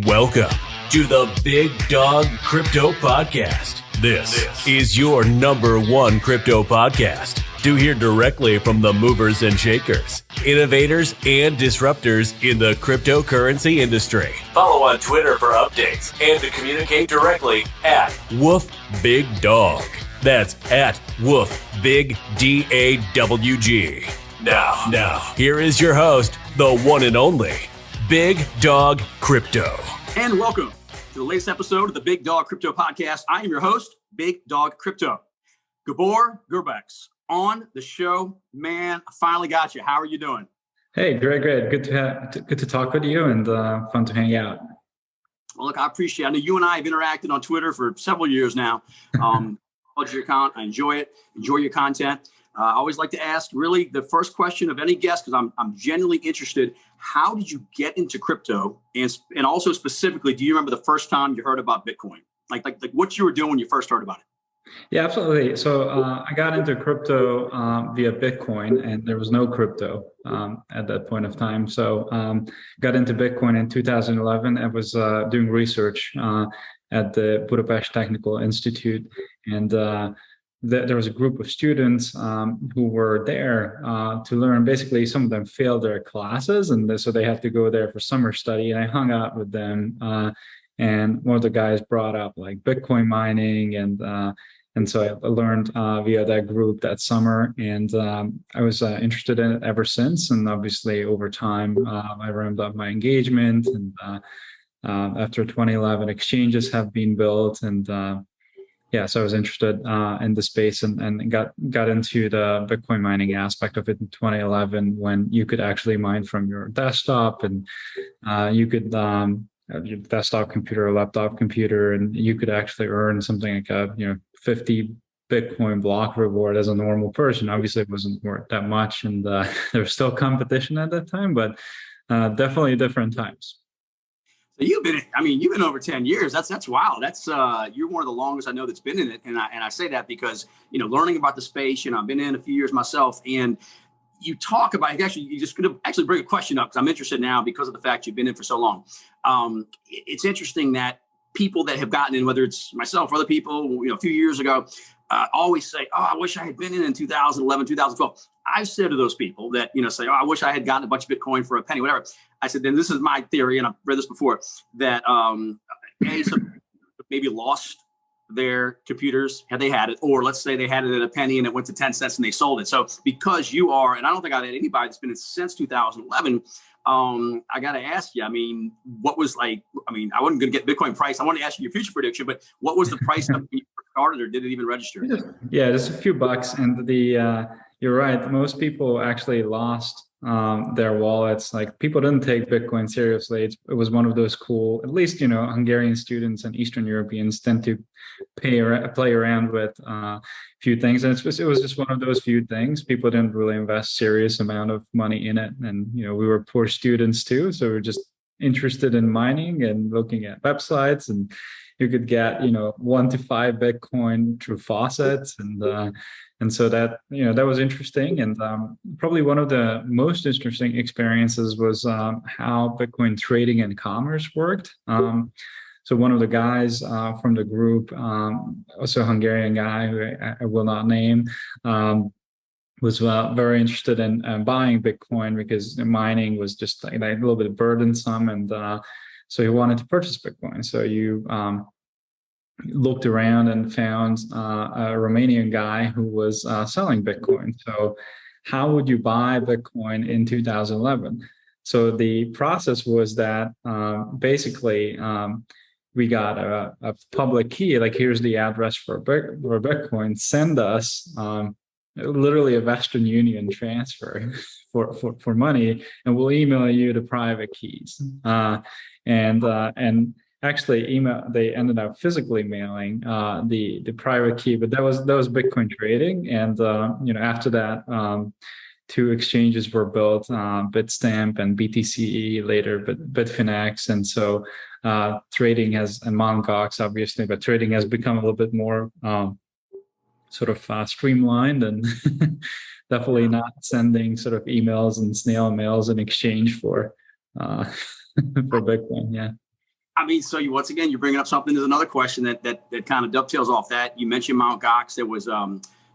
Welcome to the Big Dawg Crypto Podcast. This is your number one crypto podcast to hear directly from the movers and shakers, innovators, and disruptors in the cryptocurrency industry. Follow on Twitter for updates and to communicate directly at Woof Big Dawg. That's at Woof Big DAWG. Now, here is your host, the one and only Big Dawg Crypto. And welcome to the latest episode of the Big Dawg Crypto Podcast. I am your host, Big Dawg Crypto. Gabor Gurbacs on the show. Man, I finally got you. How are you doing? Hey, great. Good to talk with you and fun to hang out. Well, look, I appreciate it. I know you and I have interacted on Twitter for several years now. Followed your account. I enjoy it. Enjoy your content. I always like to ask really the first question of any guest, because I'm genuinely interested. How did you get into crypto? And also specifically, do you remember the first time you heard about Bitcoin? Like what you were doing when you first heard about it? Yeah, absolutely. So I got into crypto via Bitcoin, and there was no crypto at that point of time. So got into Bitcoin in 2011. I was doing research at the Budapest Technical Institute, and there was a group of students who were there to learn. Basically, some of them failed their classes, and so they had to go there for summer study. And I hung out with them, and one of the guys brought up like Bitcoin mining, and so I learned via that group that summer, and I was interested in it ever since. And obviously, over time, I ramped up my engagement, and after 2011, exchanges have been built, and so I was interested in the space and got into the Bitcoin mining aspect of it in 2011, when you could actually mine from your desktop, and you could your desktop computer or laptop computer, and you could actually earn something like a 50 Bitcoin block reward as a normal person. Obviously, it wasn't worth that much, and there was still competition at that time, but definitely different times. So you've been over 10 years. That's wow. That's you're one of the longest I know that's been in it. And I say that because, learning about the space, I've been in a few years myself, and you talk about, you just going to actually bring a question up because I'm interested now because of the fact you've been in for so long. It's interesting that people that have gotten in, whether it's myself or other people, a few years ago, always say, oh, I wish I had been in 2011, 2012. I've said to those people that, say, oh, I wish I had gotten a bunch of Bitcoin for a penny, whatever. I said, then this is my theory, and I've read this before, that some maybe lost their computers had they had it, or let's say they had it at a penny and it went to 10 cents and they sold it. So because you are, and I don't think I've had anybody that's been in since 2011, I got to ask you, what was I wasn't going to get Bitcoin price. I wanted to ask you your future prediction, but what was the price when you started, or did it even register? Yeah, just a few bucks. And you're right. Most people actually lost their wallets. Like, people didn't take Bitcoin seriously. It was one of those cool, at least, Hungarian students and Eastern Europeans tend to play around with a few things. And it was just one of those few things. People didn't really invest serious amount of money in it. And, we were poor students too. So we were just interested in mining and looking at websites, and you could get, 1 to 5 Bitcoin through faucets. And so that, that was interesting. And probably one of the most interesting experiences was how Bitcoin trading and commerce worked. So one of the guys from the group, also a Hungarian guy who I will not name, was very interested in buying Bitcoin because mining was just a little bit burdensome. And so he wanted to purchase Bitcoin. So you looked around and found a Romanian guy who was selling Bitcoin. So how would you buy Bitcoin in 2011? So the process was that basically we got a public key, like, here's the address for Bitcoin, send us literally a Western Union transfer for money, and we'll email you the private keys. And actually, they ended up physically mailing the private key, but that was Bitcoin trading. And after that, 2 exchanges were built, Bitstamp and BTCE, later Bitfinex. And so trading has, and Mt. Gox obviously, but trading has become a little bit more sort of streamlined, and definitely not sending sort of emails and snail mails in exchange for Bitcoin. Yeah. I mean, so once again, you're bringing up something. There's another question that kind of dovetails off that. You mentioned Mt. Gox. There was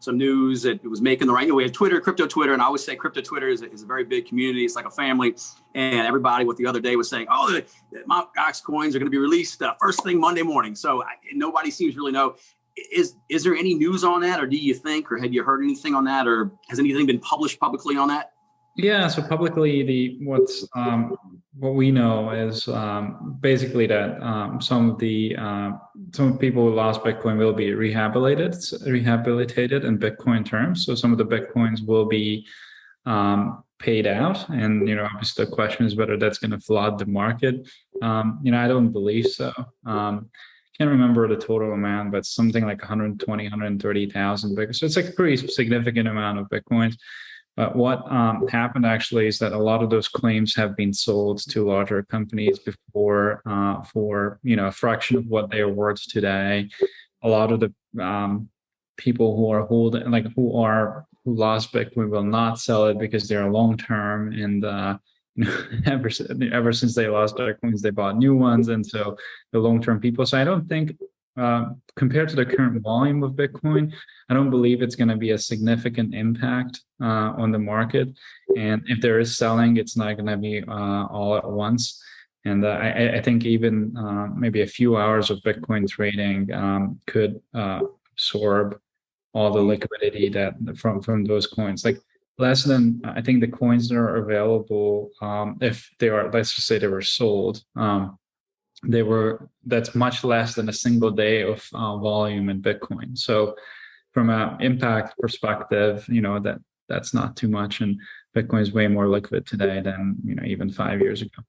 some news that it was making the right. We have Twitter, crypto Twitter, and I always say crypto Twitter is a very big community. It's like a family, and everybody the other day was saying, oh, the Mt. Gox coins are going to be released first thing Monday morning. So nobody seems to really know. Is there any news on that, or do you think, or have you heard anything on that, or has anything been published publicly on that? Yeah, so publicly, what we know is basically that some of the people who lost Bitcoin will be rehabilitated in Bitcoin terms. So some of the Bitcoins will be paid out, and obviously the question is whether that's going to flood the market. I don't believe so. Can't remember the total amount, but something like 120, 130,000 Bitcoin. So it's like a pretty significant amount of Bitcoins. But what happened actually is that a lot of those claims have been sold to larger companies before for a fraction of what they are worth today. A lot of the people who are holding, who lost Bitcoin, will not sell it because they're long term, and ever since they lost Bitcoins, they bought new ones, and so the long term people. So I don't think, compared to the current volume of Bitcoin, I don't believe it's going to be a significant impact on the market. And if there is selling, it's not going to be all at once. And I think even maybe a few hours of Bitcoin trading could absorb all the liquidity that from those coins. Like less than, I think the coins that are available, if they are, let's just say they were sold, that's much less than a single day of volume in Bitcoin. So from an impact perspective, that's not too much, and Bitcoin is way more liquid today than even 5 years ago.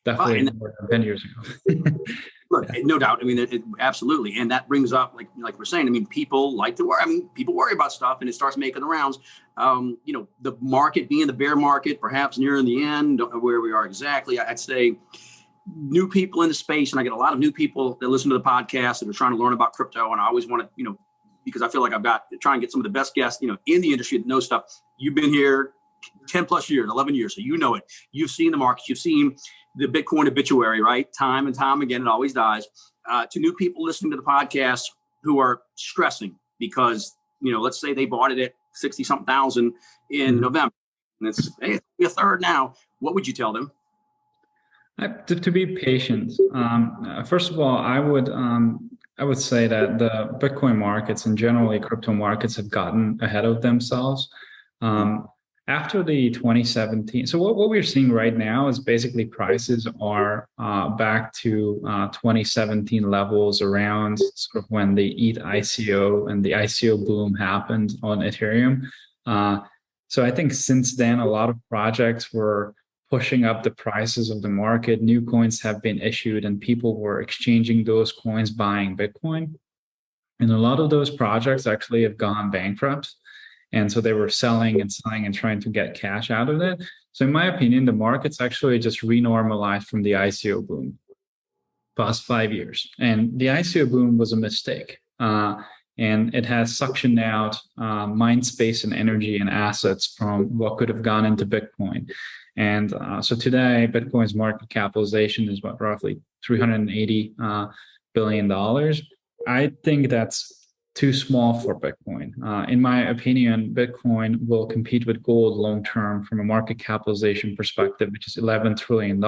Definitely more than 10 years ago. Look, no doubt. I mean, absolutely, and that brings up, like we're saying. I mean, people like to worry. I mean, people worry about stuff, and it starts making the rounds. The market being the bear market, perhaps nearing the end. Don't know where we are exactly. I'd say new people in the space, and I get a lot of new people that listen to the podcast that are trying to learn about crypto, and I always want to, because I feel like I've got to try and get some of the best guests, in the industry that know stuff. You've been here 10 plus years, 11 years, so you know it. You've seen the markets, you've seen the Bitcoin obituary, right? Time and time again, it always dies. To new people listening to the podcast who are stressing because, let's say they bought it at 60 something thousand in November, and it's a third now. What would you tell them? To be patient. First of all, I would say that the Bitcoin markets and generally crypto markets have gotten ahead of themselves. After the 2017, so what we're seeing right now is basically prices are back to 2017 levels, around sort of when the ETH ICO and the ICO boom happened on Ethereum. So I think since then, a lot of projects were pushing up the prices of the market. New coins have been issued, and people were exchanging those coins, buying Bitcoin. And a lot of those projects actually have gone bankrupt. And so they were selling and trying to get cash out of it. So in my opinion, the market's actually just renormalized from the ICO boom past 5 years. And the ICO boom was a mistake. And it has suctioned out mind space and energy and assets from what could have gone into Bitcoin. And so today, Bitcoin's market capitalization is roughly $380 billion. I think that's too small for Bitcoin. In my opinion, Bitcoin will compete with gold long term from a market capitalization perspective, which is $11 trillion.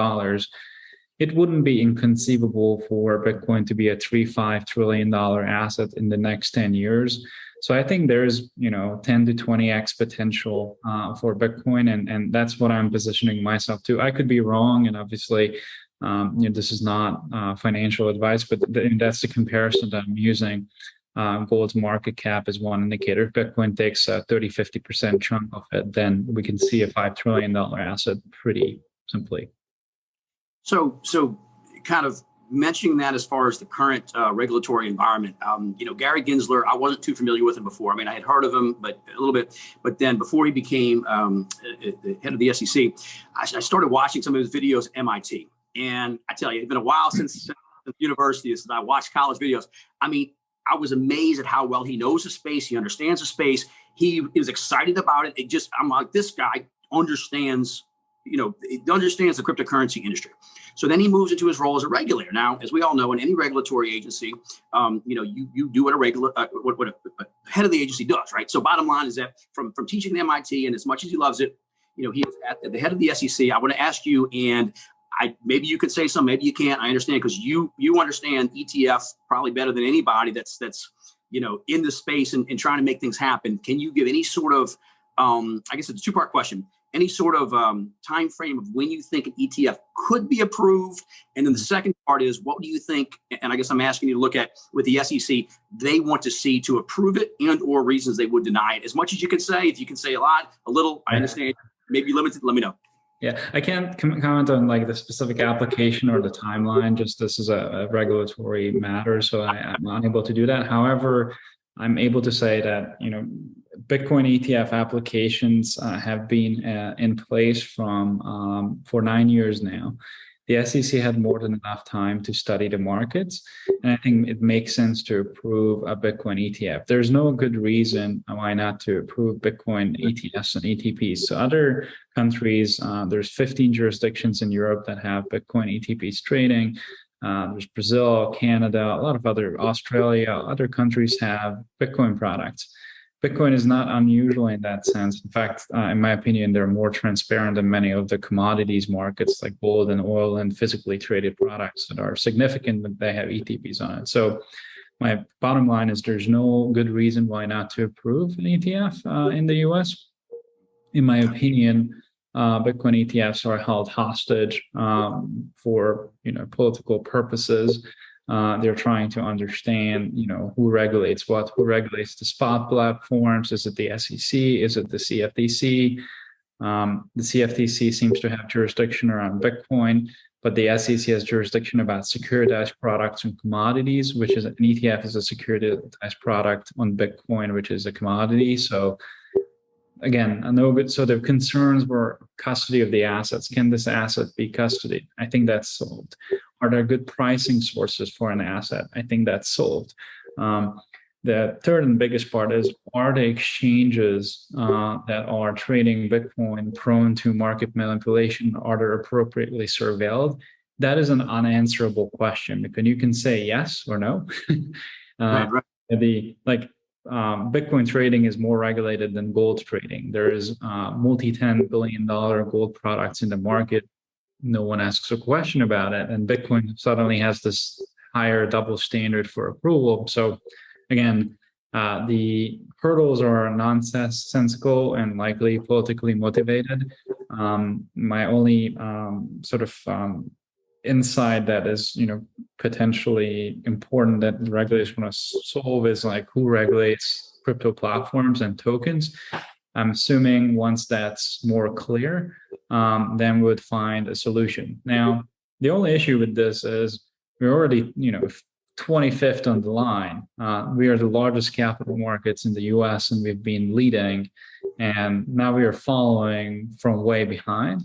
It wouldn't be inconceivable for Bitcoin to be a $3-5 trillion asset in the next 10 years. So I think there's 10 to 20x potential for Bitcoin, and that's what I'm positioning myself to. I could be wrong, and obviously this is not financial advice, but that's the comparison that I'm using. Gold's market cap is one indicator. If Bitcoin takes a 30-50% chunk of it, then we can see a $5 trillion asset pretty simply. So kind of mentioning that as far as the current regulatory environment, Gary Gensler, I wasn't too familiar with him before. I mean, I had heard of him, but a little bit. But then before he became the head of the SEC, I started watching some of his videos at MIT. And I tell you, it's been a while since the university, since I watched college videos. I mean, I was amazed at how well he knows the space. He understands the space. He is excited about it. I'm like, this guy understands he understands the cryptocurrency industry. So then he moves into his role as a regulator. Now, as we all know, in any regulatory agency, you do what what a head of the agency does, right? So bottom line is that from teaching at MIT, and as much as he loves it, he is at the head of the SEC. I want to ask you, and maybe you could say something, maybe you can't. I understand, because you understand ETF probably better than anybody that's in the space and trying to make things happen. Can you give any sort of I guess it's a two-part question, any sort of time frame of when you think an ETF could be approved? And then the second part is, what do you think, and I guess I'm asking you to look at with the SEC, they want to see to approve it, and or reasons they would deny it? As much as you can say. If you can say a lot, a little, I understand. Maybe limited, let me know. Yeah, I can't comment on like the specific application or the timeline, just this is a regulatory matter, so I'm unable to do that. However, I'm able to say that, Bitcoin ETF applications have been in place for 9 years now. The SEC had more than enough time to study the markets, and I think it makes sense to approve a Bitcoin ETF. There's no good reason why not to approve Bitcoin ETFs and ETPs. So other countries, there's 15 jurisdictions in Europe that have Bitcoin ETPs trading. There's Brazil, Canada, a lot of Australia, other countries have Bitcoin products. Bitcoin is not unusual in that sense. In fact, in my opinion, they're more transparent than many of the commodities markets like gold and oil and physically traded products that are significant, but they have ETPs on it. So my bottom line is there's no good reason why not to approve an ETF in the US. In my opinion, Bitcoin ETFs are held hostage for political purposes. They're trying to understand, who regulates what, who regulates the spot platforms. Is it the SEC? Is it the CFTC? The CFTC seems to have jurisdiction around Bitcoin, but the SEC has jurisdiction about securitized products and commodities, which is an ETF is a securitized product on Bitcoin, which is a commodity. So again, so the concerns were custody of the assets. Can this asset be custodied? I think that's solved. Are there good pricing sources for an asset? I think that's solved. The third and biggest part is, are the exchanges that are trading Bitcoin prone to market manipulation? Are they appropriately surveilled? That is an unanswerable question, because you can say yes or no. Right. Bitcoin trading is more regulated than gold trading. There is multi-$10 billion gold products in the market. No one asks a question about it. And Bitcoin suddenly has this higher double standard for approval. So again, the hurdles are nonsensical and likely politically motivated. My only insight that is, potentially important that the regulators want to solve is like, who regulates crypto platforms and tokens. I'm assuming once that's more clear, then we would find a solution. Now, the only issue with this is we're already, 25th on the line. We are the largest capital markets in the US, and we've been leading, and now we are following from way behind.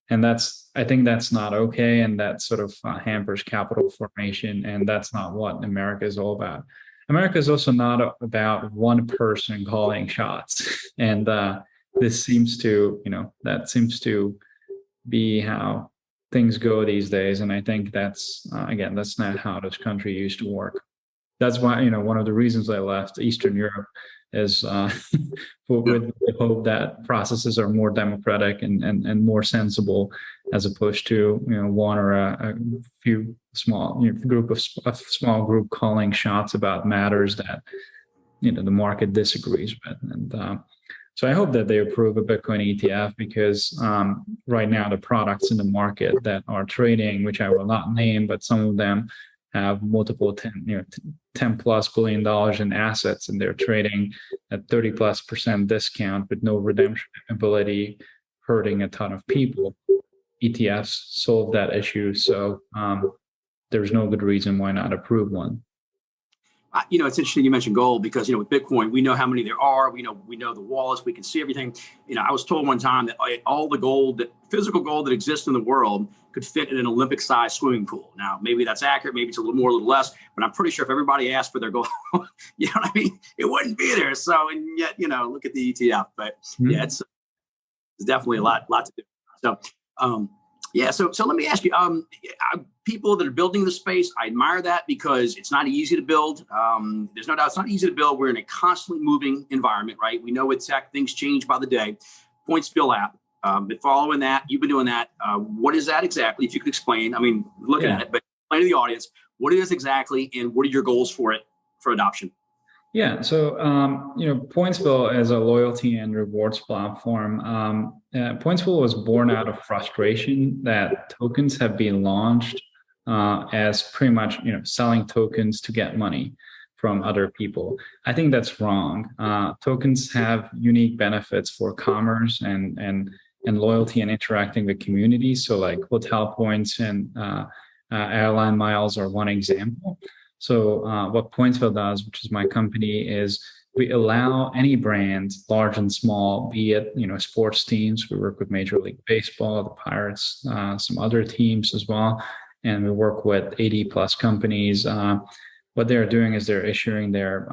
And I think that's not okay, and that sort of hampers capital formation, and that's not what America is all about. America is also not about one person calling shots, and this seems to, that seems to be how things go these days. And I think that's again, that's not how this country used to work. That's why, one of the reasons I left Eastern Europe is with the hope that processes are more democratic and more sensible, as opposed to one or a few small a small group calling shots about matters that the market disagrees with. And so I hope that they approve a Bitcoin ETF, because right now the products in the market that are trading, which I will not name, but some of them have multiple 10 plus $billion in assets, and they're trading at 30+% discount with no redemption ability, hurting a ton of people. ETFs solve that issue, so there's no good reason why not approve one. It's interesting you mentioned gold, because with Bitcoin, we know how many there are. We know the wallets. We can see everything. I was told one time that all the gold, physical gold that exists in the world, could fit in an Olympic-sized swimming pool. Now, maybe that's accurate. Maybe it's a little more, a little less. But I'm pretty sure if everybody asked for their gold, you know what I mean, it wouldn't be there. So, and yet, look at the ETF. But yeah, it's definitely a lot to do. So, Yeah. So let me ask you, people that are building the space, I admire that because it's not easy to build. There's no doubt it's not easy to build. We're in a constantly moving environment, right? We know with tech, things change by the day. PointsVilleApp, been following that. You've been doing that. What is that exactly? If you could explain, I mean, looking at it, but explain to the audience what it is exactly and what are your goals for it for adoption? Yeah, so Pointsville is a loyalty and rewards platform. Pointsville was born out of frustration that tokens have been launched as pretty much selling tokens to get money from other people. I think that's wrong. Tokens have unique benefits for commerce and loyalty and interacting with communities. So like hotel points and airline miles are one example. So what Pointsville does, which is my company, is we allow any brand, large and small, be it sports teams. We work with Major League Baseball, the Pirates, some other teams as well, and we work with 80 plus companies. What they're doing is they're issuing their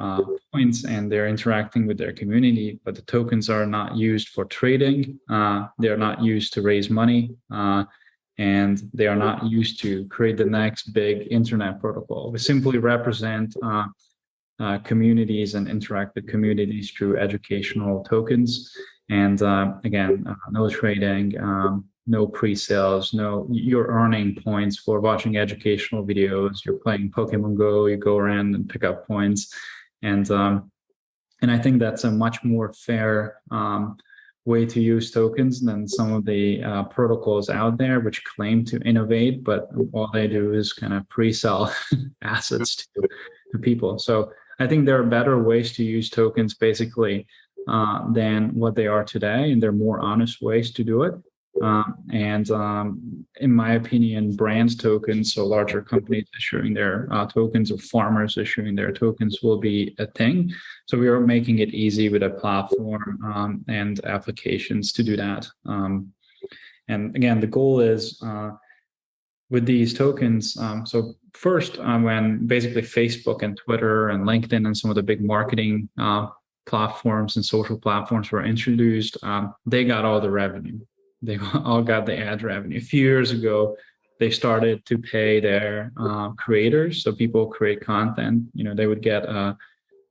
points and they're interacting with their community, but the tokens are not used for trading. They're not used to raise money. And they are not used to create the next big internet protocol. We simply represent communities and interact with communities through educational tokens. And again, no trading, no pre-sales, you're earning points for watching educational videos. You're playing Pokemon Go, you go around and pick up points. And I think that's a much more fair way to use tokens than some of the protocols out there which claim to innovate, but all they do is kind of pre-sell assets to people. So I think there are better ways to use tokens basically than what they are today, and there are more honest ways to do it. In my opinion, brands tokens, so larger companies issuing their tokens or farmers issuing their tokens will be a thing. So we are making it easy with a platform and applications to do that. And again, the goal is with these tokens. So first, when basically Facebook and Twitter and LinkedIn and some of the big marketing platforms and social platforms were introduced, they got all the revenue. They all got the ad revenue. A few years ago, they started to pay their creators. So people create content, they would get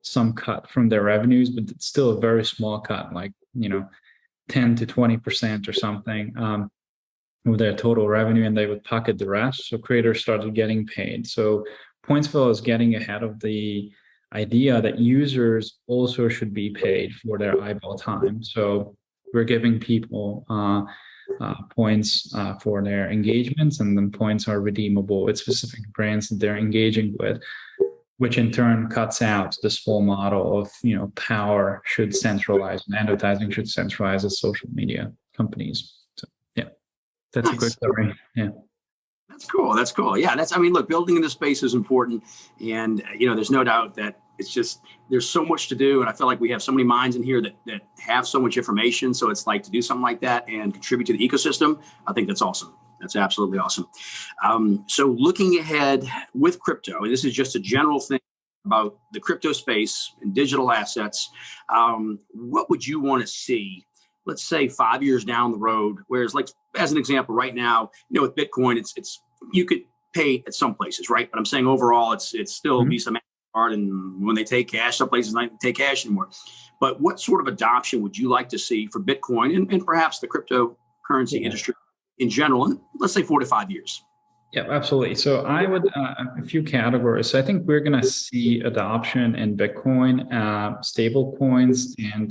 some cut from their revenues, but it's still a very small cut, like, 10 to 20% or something of their total revenue, and they would pocket the rest. So creators started getting paid. So Pointsville is getting ahead of the idea that users also should be paid for their eyeball time. So we're giving people points for their engagements, and then points are redeemable with specific brands that they're engaging with, which in turn cuts out this whole model of, power should centralize and advertising should centralize as social media companies. So yeah, that's nice. A quick story. Yeah. That's cool. That's cool. Yeah. Look, building in this space is important. And, there's no doubt that it's just, there's so much to do. And I feel like we have so many minds in here that have so much information. So it's like to do something like that and contribute to the ecosystem. I think that's awesome. That's absolutely awesome. So looking ahead with crypto, and this is just a general thing about the crypto space and digital assets. What would you want to see, let's say 5 years down the road, whereas like, as an example right now, with Bitcoin, it's you could pay at some places, right? But I'm saying overall, it's still Visa, MasterCard, and when they take cash, some places don't take cash anymore. But what sort of adoption would you like to see for Bitcoin and perhaps the cryptocurrency industry in general, in, let's say 4 to 5 years? Yeah, absolutely. So I would, a few categories. So I think we're going to see adoption in Bitcoin, stable coins, and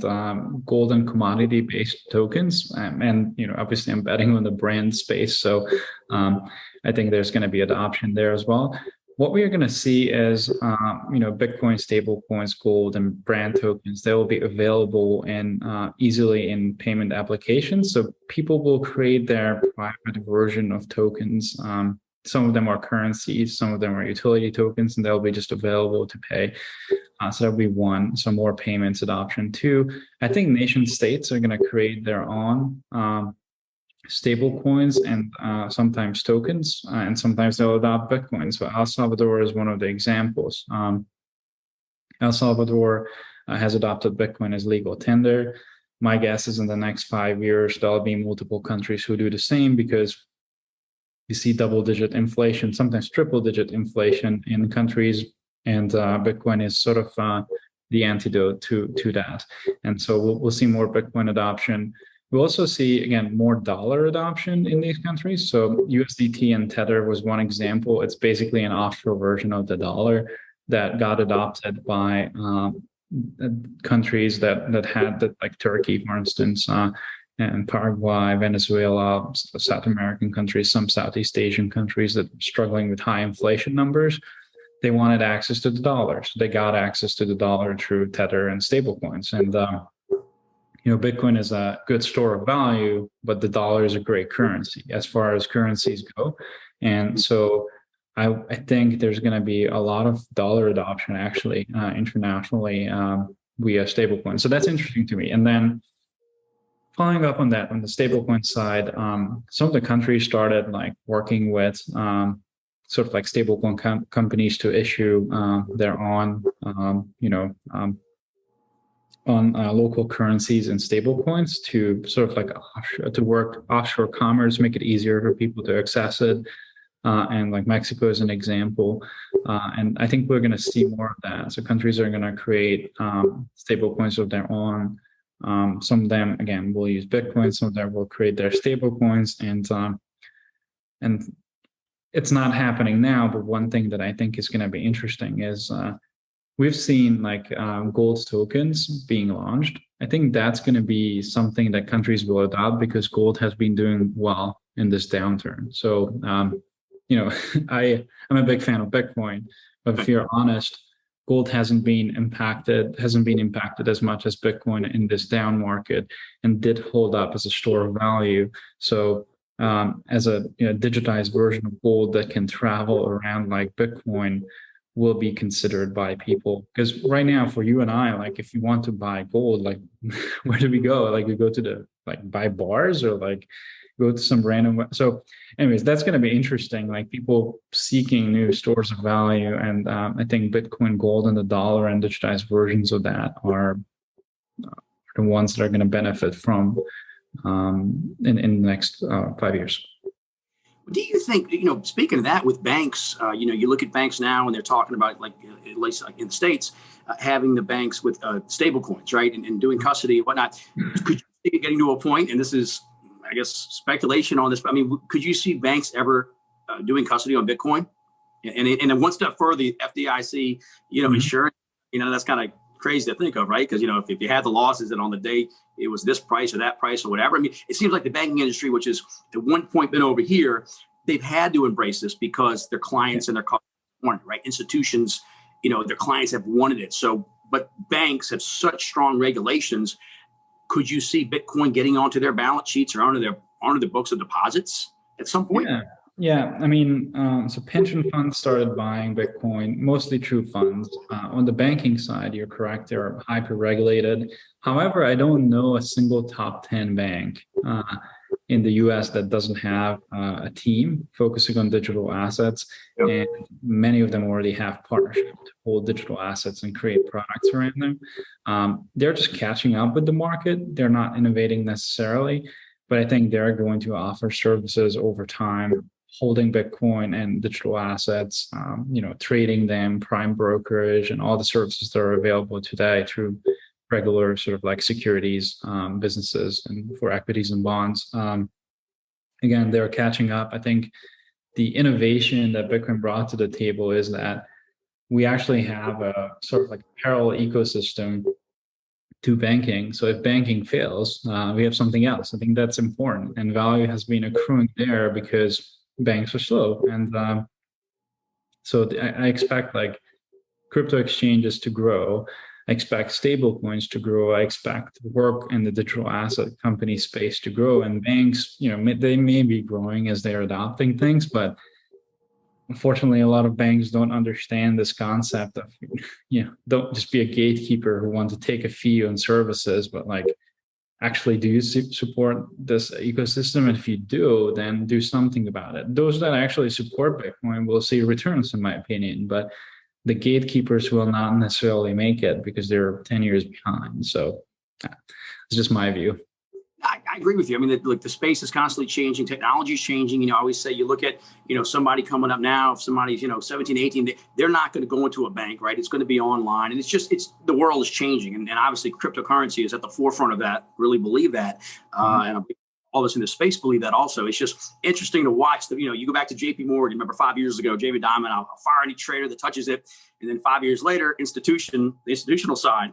gold and commodity-based tokens. And, obviously I'm betting on the brand space. So I think there's going to be adoption there as well. What we are going to see is, Bitcoin, stable coins, gold, and brand tokens. They will be available and easily in payment applications. So people will create their private version of tokens. Some of them are currencies, some of them are utility tokens, and they'll be just available to pay. So that'll be one. So more payments adoption. Two, I think nation states are going to create their own stable coins and sometimes tokens, and sometimes they'll adopt Bitcoin. So El Salvador is one of the examples. El Salvador has adopted Bitcoin as legal tender. my guess is in the next 5 years, there'll be multiple countries who do the same, because you see double-digit inflation, sometimes triple-digit inflation in countries, and Bitcoin is sort of the antidote to that. And so we'll see more Bitcoin adoption. We'll also see, again, more dollar adoption in these countries. So USDT and Tether was one example. It's basically an offshore version of the dollar that got adopted by countries that had that, like Turkey, for instance, and Paraguay, Venezuela, South American countries, some Southeast Asian countries that are struggling with high inflation numbers. They wanted access to the dollar. So they got access to the dollar through Tether and stablecoins. And Bitcoin is a good store of value, but the dollar is a great currency as far as currencies go. And so I think there's going to be a lot of dollar adoption actually internationally via stablecoin. So that's interesting to me. And then following up on that, on the stablecoin side, some of the countries started like working with sort of like stablecoin companies to issue their own, on local currencies and stablecoins to sort of like to work offshore commerce, make it easier for people to access it. And like Mexico is an example. And I think we're going to see more of that. So countries are going to create stablecoins of their own. Some of them, again, will use Bitcoin. Some of them will create their stablecoins. And it's not happening now, but one thing that I think is going to be interesting is we've seen like gold tokens being launched. I think that's going to be something that countries will adopt because gold has been doing well in this downturn. So, I'm a big fan of Bitcoin, but if you're honest, gold hasn't been impacted as much as Bitcoin in this down market, and did hold up as a store of value. So as a digitized version of gold that can travel around like Bitcoin will be considered by people. Because right now for you and I, like if you want to buy gold, like where do we go? Like we go to the buy bars, or like go to some random. So anyways, that's going to be interesting, like people seeking new stores of value. And I think Bitcoin, gold, and the dollar and digitized versions of that are the ones that are going to benefit from in the next 5 years. Do you think, speaking of that with banks, you look at banks now and they're talking about, like, at least like in the States, having the banks with stable coins, right? And doing custody and whatnot. Could you see it getting to a point, and this is, I guess, speculation on this, but I mean, could you see banks ever doing custody on Bitcoin? And then one step further, the FDIC, insurance, that's kind of crazy to think of, right? Because, if you had the losses and on the day it was this price or that price or whatever, I mean, it seems like the banking industry, which is at one point been over here, they've had to embrace this because their clients and their customers want it, right? Institutions, their clients have wanted it. So, but banks have such strong regulations. Could you see Bitcoin getting onto their balance sheets or onto the books of deposits at some point? Yeah. I mean, so pension funds started buying Bitcoin, mostly true funds. On the banking side, you're correct, they're hyper-regulated. However, I don't know a single top 10 bank in the US that doesn't have a team focusing on digital assets. Yep. And many of them already have partnerships to hold digital assets and create products around them. They're just catching up with the market. They're not innovating necessarily, but I think they're going to offer services over time, holding Bitcoin and digital assets, trading them, prime brokerage, and all the services that are available today through regular sort of like securities businesses and for equities and bonds. Again, they're catching up. I think the innovation that Bitcoin brought to the table is that we actually have a sort of like parallel ecosystem to banking. So if banking fails, we have something else. I think that's important, and value has been accruing there because banks are slow. And so I expect like crypto exchanges to grow. I expect stable coins to grow. I expect work in the digital asset company space to grow. And banks, they may be growing as they're adopting things, but unfortunately, a lot of banks don't understand this concept of, don't just be a gatekeeper who want to take a fee on services, but like, actually, do you support this ecosystem? And if you do, then do something about it. Those that actually support Bitcoin will see returns, in my opinion, but the gatekeepers will not necessarily make it because they're 10 years behind. So It's just my view. I agree with you. I mean, the space is constantly changing. Technology is changing. I always say, you look at, somebody coming up now, if somebody's, 17, 18, they're not going to go into a bank, right? It's going to be online. And the world is changing. And obviously cryptocurrency is at the forefront of that, really believe that. And I believe all of us in this space believe that also. It's just interesting to watch you go back to JP Morgan, remember 5 years ago, Jamie Dimon, I'll fire any trader that touches it. And then 5 years later, the institutional side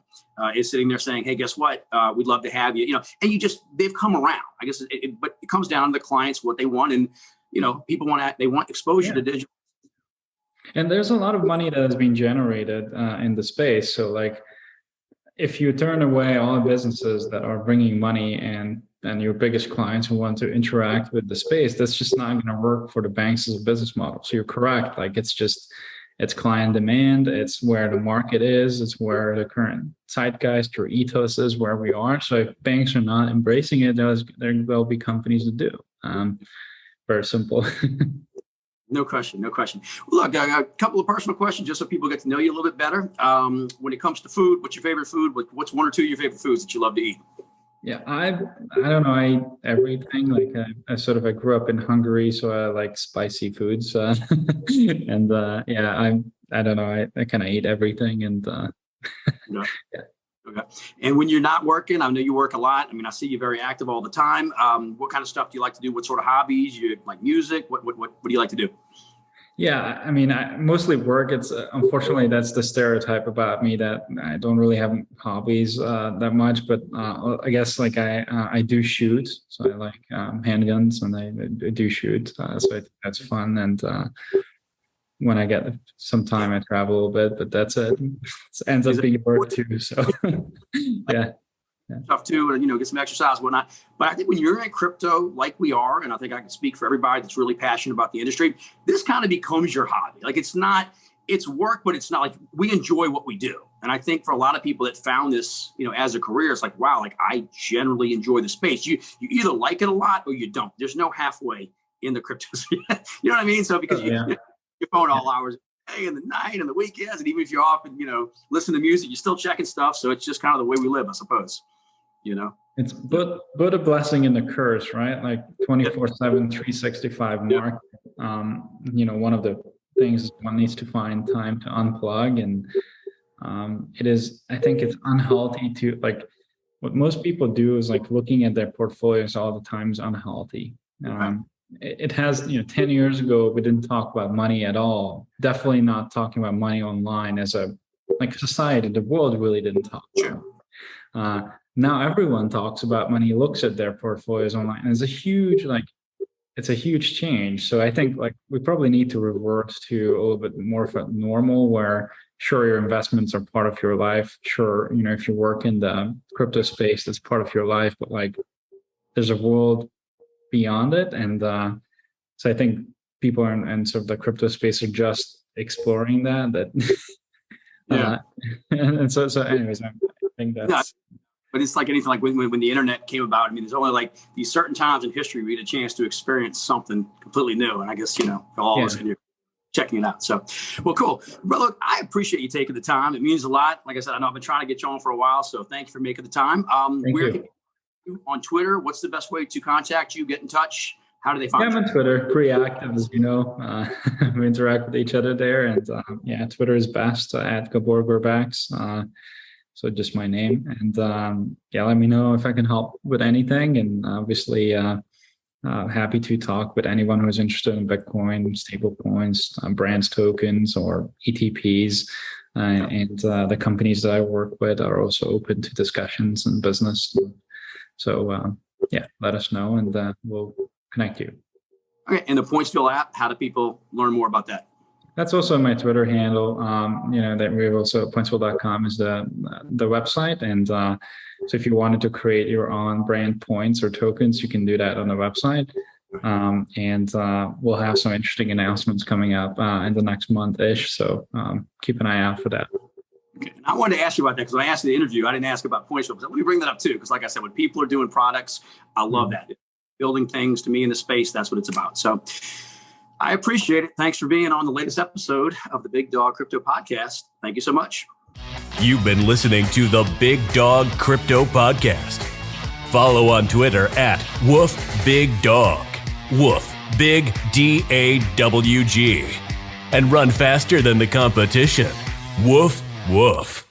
is sitting there saying, hey, guess what? We'd love to have you, and they've come around. I guess, but it comes down to the clients, what they want. And, people they want exposure to digital. And there's a lot of money that has been generated in the space. So like, if you turn away all the businesses that are bringing money and your biggest clients who want to interact with the space, that's just not going to work for the banks as a business model. So you're correct. Like it's client demand. It's where the market is. It's where the current zeitgeist or ethos is, where we are. So if banks are not embracing it, there will be companies that do. Very simple. No question. Look, I got a couple of personal questions just so people get to know you a little bit better. When it comes to food, what's your favorite food? What's one or two of your favorite foods that you love to eat? Yeah, I don't know. I eat everything. Like I grew up in Hungary, so I like spicy foods. And I don't know. I kind of eat everything. And yeah. Okay. And when you're not working, I know you work a lot. I mean, I see you very active all the time. What kind of stuff do you like to do? What sort of hobbies? You like music? What do you like to do? Yeah, I mean, I mostly work. It's unfortunately that's the stereotype about me, that I don't really have hobbies that much. But I guess like I do shoot, so I like handguns, and I do shoot. So I think that's fun. And when I get some time, I travel a little bit. But that's it. It ends up being work too. So yeah. Tough too, and get some exercise and whatnot. But I think when you're in crypto, like we are, and I think I can speak for everybody that's really passionate about the industry, this kind of becomes your hobby. Like it's work, but it's not like we enjoy what we do. And I think for a lot of people that found this, as a career, it's like, wow, like I generally enjoy the space. You either like it a lot or you don't. There's no halfway in the crypto space. You know what I mean? So because your phone all hours in the night and the weekends, and even if you're off and listen to music, you're still checking stuff. So it's just kind of the way we live, I suppose. It's both a blessing and a curse, right? Like 24/7, 365 market. One of the things is one needs to find time to unplug, and I think it's unhealthy to like, what most people do is like looking at their portfolios all the time is unhealthy. It has, 10 years ago, we didn't talk about money at all. Definitely not talking about money online as a society. The world really didn't talk about it. Now everyone talks about money, looks at their portfolios online, and it's a huge change. So I think we probably need to revert to a little bit more of a normal, where sure, your investments are part of your life. Sure, if you work in the crypto space, that's part of your life, but there's a world beyond it. And so I think people in sort of the crypto space are just exploring that. And so anyways, I think that's... Yeah. But it's like anything, like when the internet came about, I mean, there's only like these certain times in history we get a chance to experience something completely new. And I guess, all of us in here checking it out. So, well, cool. But look, I appreciate you taking the time. It means a lot. Like I said, I know I've been trying to get you on for a while. So thank you for making the time. Thank you. On Twitter, what's the best way to contact you, get in touch? How do they find you? I'm on Twitter, pretty active, as you know. We interact with each other there. And Twitter is best at Gabor Gurbacs. So just my name. And let me know if I can help with anything. And obviously happy to talk with anyone who is interested in Bitcoin, stable coins, brands tokens, or ETPs. And the companies that I work with are also open to discussions and business. So let us know, and we'll connect you. Okay. And the PointsVilleApp, how do people learn more about that? That's also my Twitter handle. That we have also PointsVille.com is the website. And so if you wanted to create your own brand points or tokens, you can do that on the website. And we'll have some interesting announcements coming up in the next month-ish. So keep an eye out for that. Okay. And I wanted to ask you about that because when I asked in the interview, I didn't ask about Pointsville. But let me bring that up too, because like I said, when people are doing products, I love that. Building things, to me in the space, that's what it's about. So I appreciate it. Thanks for being on the latest episode of the Big Dawg Crypto Podcast. Thank you so much. You've been listening to the Big Dawg Crypto Podcast. Follow on Twitter at Woof Big Dawg. Woof Big DAWG. And run faster than the competition. Woof, woof.